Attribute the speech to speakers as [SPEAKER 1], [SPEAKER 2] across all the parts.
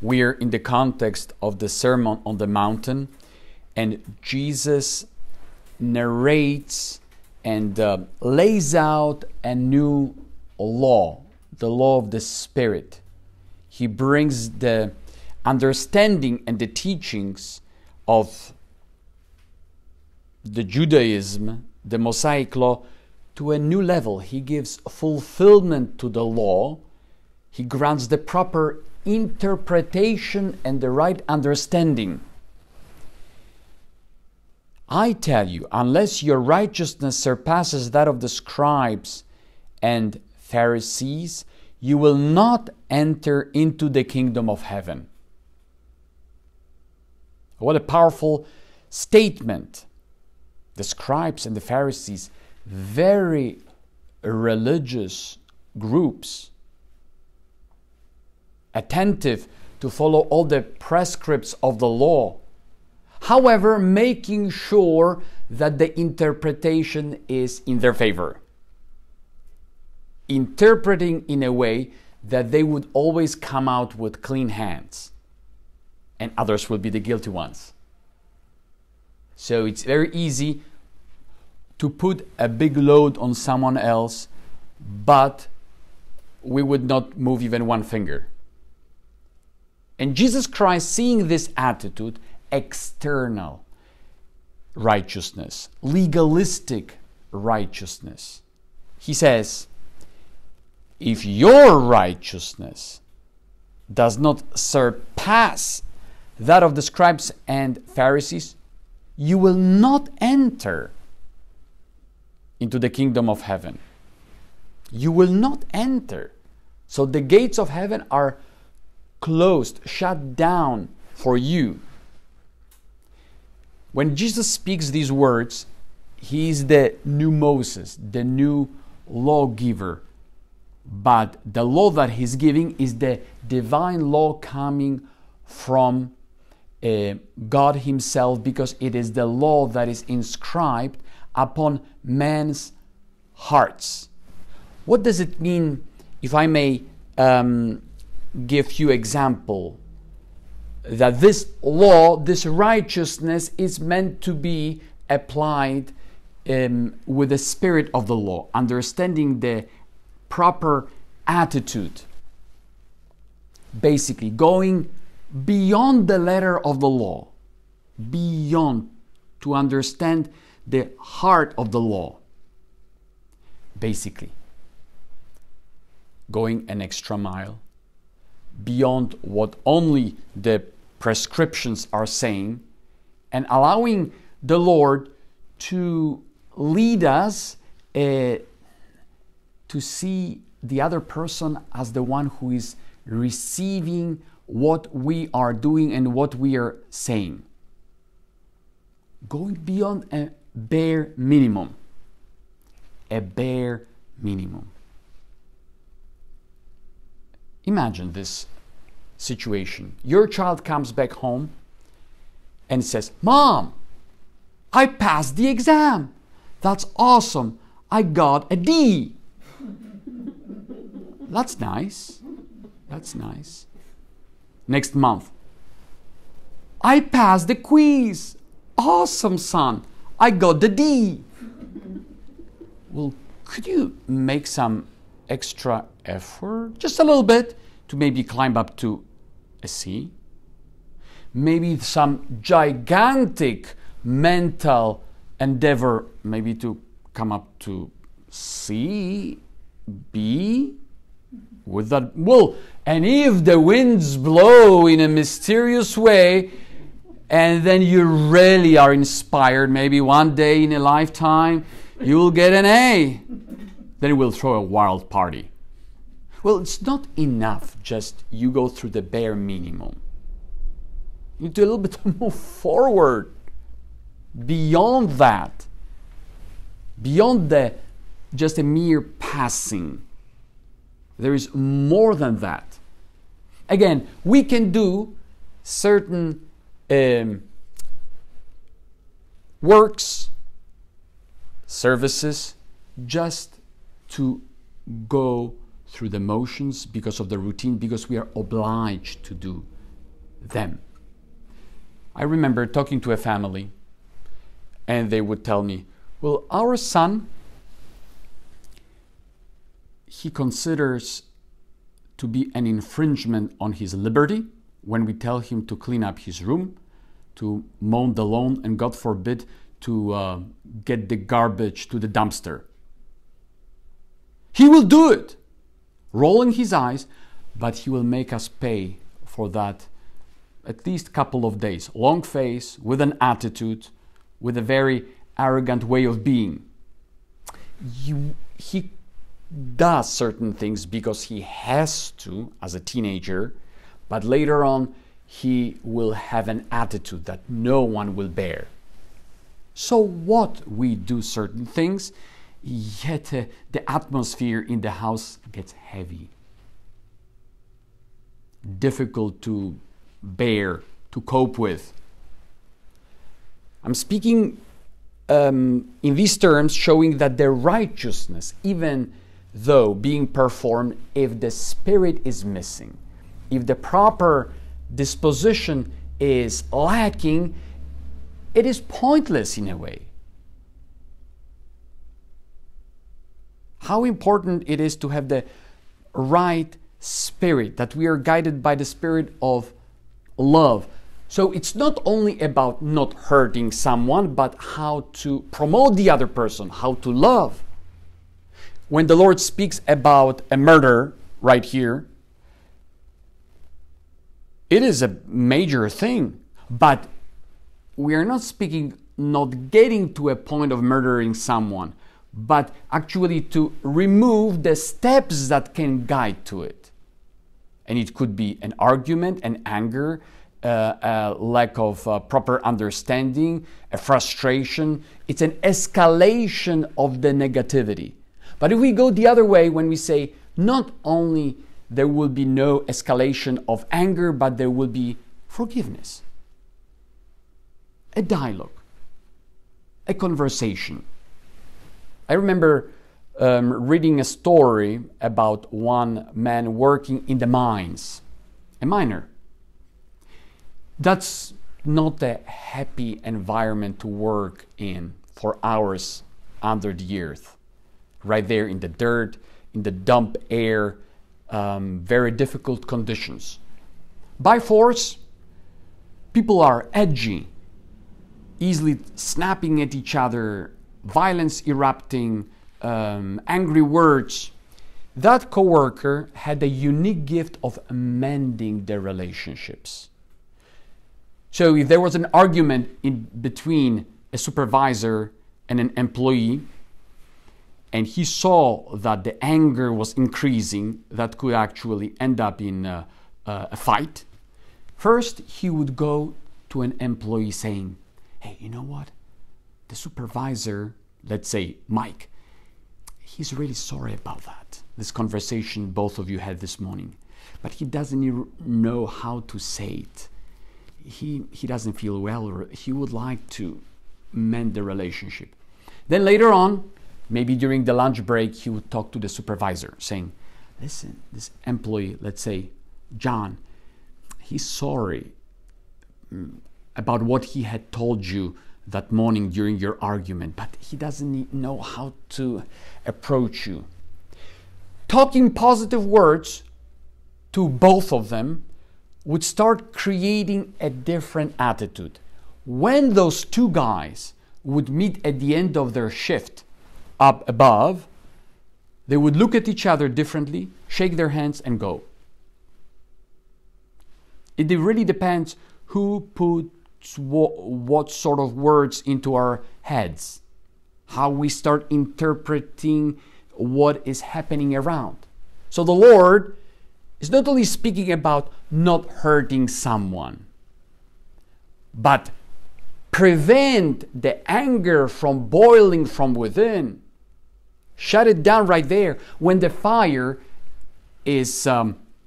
[SPEAKER 1] We're in the context of the Sermon on the Mountain, and Jesus narrates and lays out a new law, the law of the Spirit. He brings the understanding and the teachings of the Judaism, the Mosaic law, to a new level. He gives fulfillment to the law. He grants the proper interpretation and the right understanding. I tell you, unless your righteousness surpasses that of the scribes and Pharisees, you will not enter into the kingdom of heaven. What a powerful statement. The scribes and the Pharisees, very religious groups, attentive to follow all the prescripts of the law. However, making sure that the interpretation is in their favor. Interpreting in a way that they would always come out with clean hands, and others will be the guilty ones. So it's very easy to put a big load on someone else, but we would not move even one finger. And Jesus Christ, seeing this attitude, external righteousness, legalistic righteousness, he says, if your righteousness does not surpass that of the scribes and Pharisees, you will not enter into the kingdom of heaven. You will not enter. So the gates of heaven are closed, shut down for you. When Jesus speaks these words, he is the new Moses, the new lawgiver. But the law that he's giving is the divine law coming from God himself, because it is the law that is inscribed upon man's hearts. What does it mean, if I may give you example, that this law, this righteousness is meant to be applied with the spirit of the law, understanding the proper attitude, basically going beyond the letter of the law, beyond, to understand the heart of the law, basically going an extra mile beyond what only the prescriptions are saying, and allowing the Lord to lead us to see the other person as the one who is receiving what we are doing and what we are saying. Going beyond a bare minimum. A bare minimum. Imagine this situation. Your child comes back home and says, "Mom, I passed the exam. That's awesome. I got a D." That's nice. That's nice. Next month, "I passed the quiz. Awesome, son. I got the D." Well, could you make some extra effort, just a little bit, to maybe climb up to a C? Maybe some gigantic mental endeavor, maybe to come up to C, B, with that. Well, and if the winds blow in a mysterious way, and then you really are inspired, maybe one day in a lifetime, you will get an A. Then we'll throw a wild party. Well, it's not enough just you go through the bare minimum. You need to a little bit move forward beyond that, beyond just a mere passing. There is more than that. Again, we can do certain works, services, just to go through the motions because of the routine, because we are obliged to do them. I remember talking to a family, and they would tell me, well, our son, he considers to be an infringement on his liberty when we tell him to clean up his room, to mow the lawn, and God forbid, to get the garbage to the dumpster. He will do it, rolling his eyes, but he will make us pay for that at least couple of days. Long face, with an attitude, with a very arrogant way of being. He does certain things because he has to as a teenager, but later on he will have an attitude that no one will bear. So what? We do certain things, yet the atmosphere in the house gets heavy, difficult to bear, to cope with. I'm speaking in these terms, showing that the righteousness, even though being performed, if the spirit is missing, if the proper disposition is lacking, it is pointless in a way. How important it is to have the right spirit, that we are guided by the spirit of love. So it's not only about not hurting someone, but how to promote the other person, how to love. When the Lord speaks about a murder right here, it is a major thing, but we are not speaking not getting to a point of murdering someone, but actually to remove the steps that can guide to it. And it could be an argument, an anger, a lack of proper understanding, a frustration. It's an escalation of the negativity. But if we go the other way, when we say not only there will be no escalation of anger, but there will be forgiveness, a dialogue, a conversation. I remember reading a story about one man working in the mines, a miner. That's not a happy environment to work in for hours under the earth. Right there in the dirt, in the dump air, very difficult conditions. By force, people are edgy, easily snapping at each other, violence erupting, angry words. That coworker had a unique gift of mending their relationships. So if there was an argument in between a supervisor and an employee, and he saw that the anger was increasing, that could actually end up in a fight, first he would go to an employee saying, hey, you know what? The supervisor, let's say Mike, he's really sorry about that. This conversation both of you had this morning. But he doesn't know how to say it. He doesn't feel well, or he would like to mend the relationship. Then later on, maybe during the lunch break, he would talk to the supervisor saying, listen, this employee, let's say John, he's sorry about what he had told you that morning during your argument, but he doesn't know how to approach you. Talking positive words to both of them would start creating a different attitude. When those two guys would meet at the end of their shift up above, they would look at each other differently, shake their hands, and go. It really depends who puts what sort of words into our heads, how we start interpreting what is happening around. So the Lord is not only speaking about not hurting someone, but prevent the anger from boiling from within. Shut it down right there. When the fire is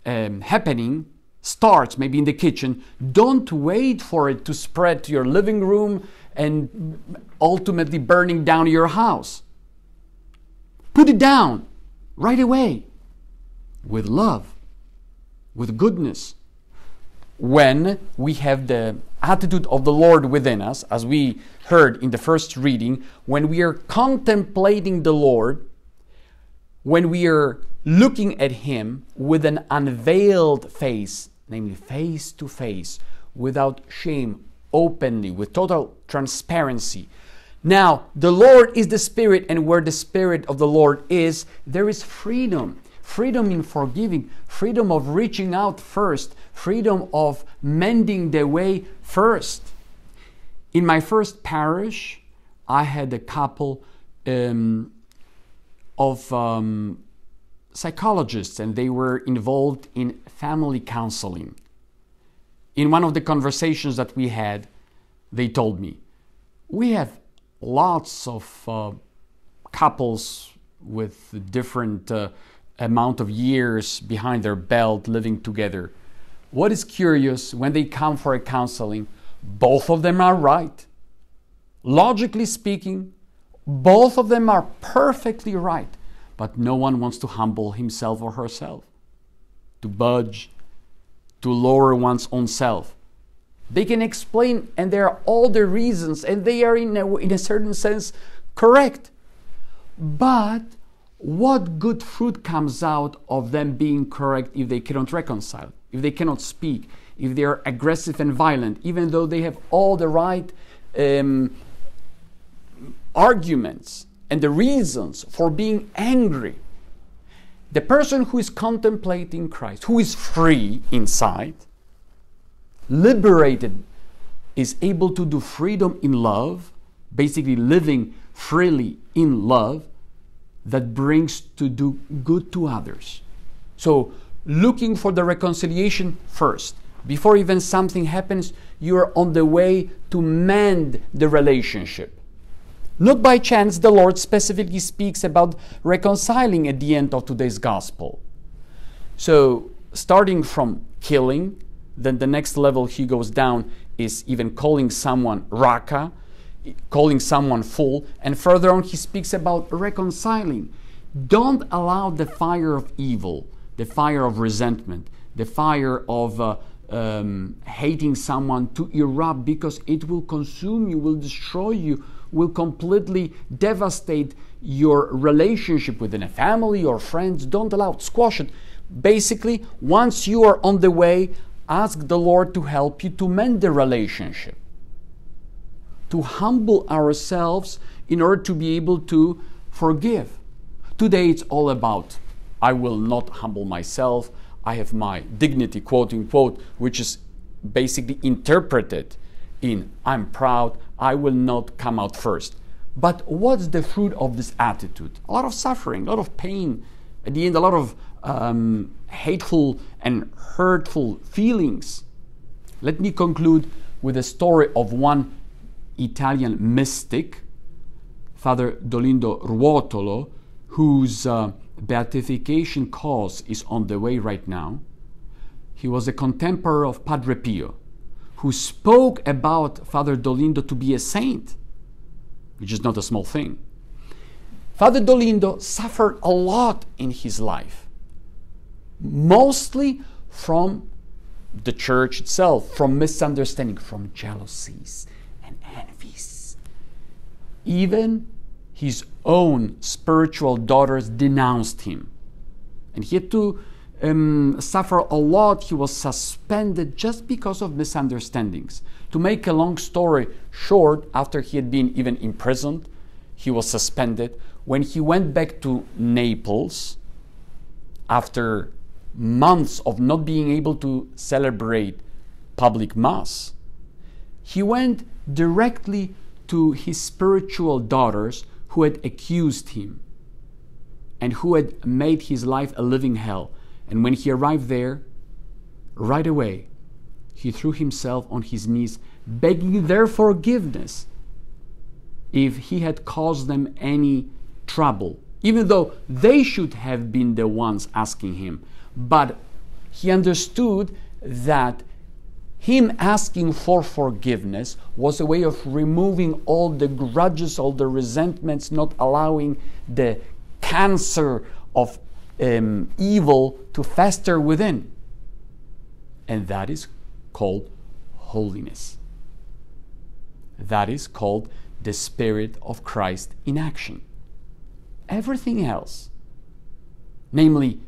[SPEAKER 1] happening, starts maybe in the kitchen, don't wait for it to spread to your living room and ultimately burning down your house. Put it down right away with love, with goodness. when we have the attitude of the Lord within us, as we heard in the first reading, when we are contemplating the Lord, when we are looking at Him with an unveiled face, namely face to face, without shame, openly, with total transparency. Now, the Lord is the Spirit, and where the Spirit of the Lord is, there is freedom. Freedom in forgiving, freedom of reaching out first, freedom of mending the way first. In my first parish, I had a couple of psychologists, and they were involved in family counseling. In one of the conversations that we had, they told me, we have lots of couples with different amount of years behind their belt living together. What is curious, when they come for a counseling, both of them are right. Logically speaking, both of them are perfectly right, but no one wants to humble himself or herself, to budge, to lower one's own self. They can explain, and there are all the reasons, and they are in a certain sense correct. But what good fruit comes out of them being correct if they cannot reconcile, if they cannot speak, if they are aggressive and violent, even though they have all the right arguments and the reasons for being angry? The person who is contemplating Christ, who is free inside, liberated, is able to do freedom in love, basically living freely in love, that brings to do good to others. So, looking for the reconciliation first. Before even something happens, you are on the way to mend the relationship. Not by chance, the Lord specifically speaks about reconciling at the end of today's gospel. So, starting from killing, then the next level he goes down is even calling someone raka, calling someone fool, and further on he speaks about reconciling. Don't allow the fire of evil, the fire of resentment, the fire of hating someone to erupt, because it will consume you, will destroy you, will completely devastate your relationship within a family or friends. Don't allow it. Squash it. Basically, once you are on the way, ask the Lord to help you to mend the relationship, to humble ourselves in order to be able to forgive. Today it's all about, I will not humble myself, I have my dignity, quote unquote, which is basically interpreted in, I'm proud, I will not come out first. But what's the fruit of this attitude? A lot of suffering, a lot of pain, at the end a lot of hateful and hurtful feelings. Let me conclude with a story of one Italian mystic, Father Dolindo Ruotolo, whose beatification cause is on the way right now. He was a contemporary of Padre Pio, who spoke about Father Dolindo to be a saint, which is not a small thing. Father Dolindo suffered a lot in his life, mostly from the church itself, from misunderstanding, from jealousies and envies. Even his own spiritual daughters denounced him. And he had to suffer a lot. He was suspended just because of misunderstandings. To make a long story short, after he had been even imprisoned, he was suspended. When he went back to Naples, after months of not being able to celebrate public mass, he went directly to his spiritual daughters who had accused him and who had made his life a living hell. And when he arrived there, right away, he threw himself on his knees, begging their forgiveness if he had caused them any trouble, even though they should have been the ones asking him. But he understood that him asking for forgiveness was a way of removing all the grudges, all the resentments, not allowing the cancer of evil to fester within. And that is called holiness. That is called the Spirit of Christ in action. Everything else, namely,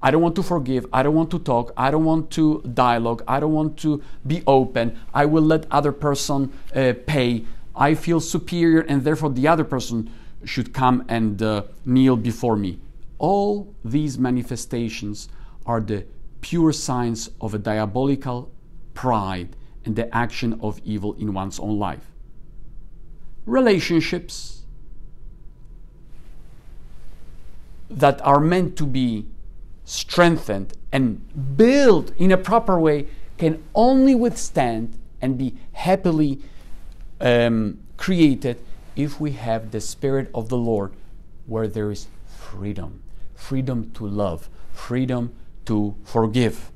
[SPEAKER 1] I don't want to forgive, I don't want to talk, I don't want to dialogue, I don't want to be open, I will let other person pay, I feel superior and therefore the other person should come and kneel before me. All these manifestations are the pure signs of a diabolical pride and the action of evil in one's own life. Relationships that are meant to be strengthened and built in a proper way can only withstand and be happily created if we have the Spirit of the Lord, where there is freedom to love, freedom to forgive.